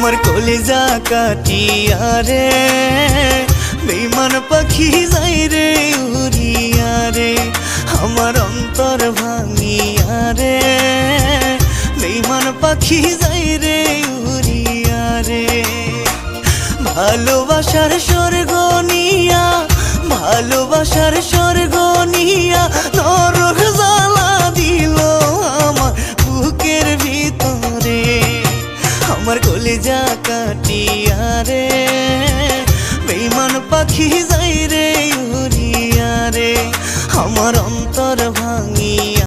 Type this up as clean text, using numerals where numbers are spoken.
আমার কলিজা কাটিয়া রে বেঈমান পাখি যাই রে উড়িয়া রে আমার অন্তর ভাঙিয়া রে বেঈমান পাখি যাই রে উড়িয়া রে ভালোবাসার স্বর্গ নিয়া ভালোবাসার স্বর্গ নিয়া নরক জ্বালা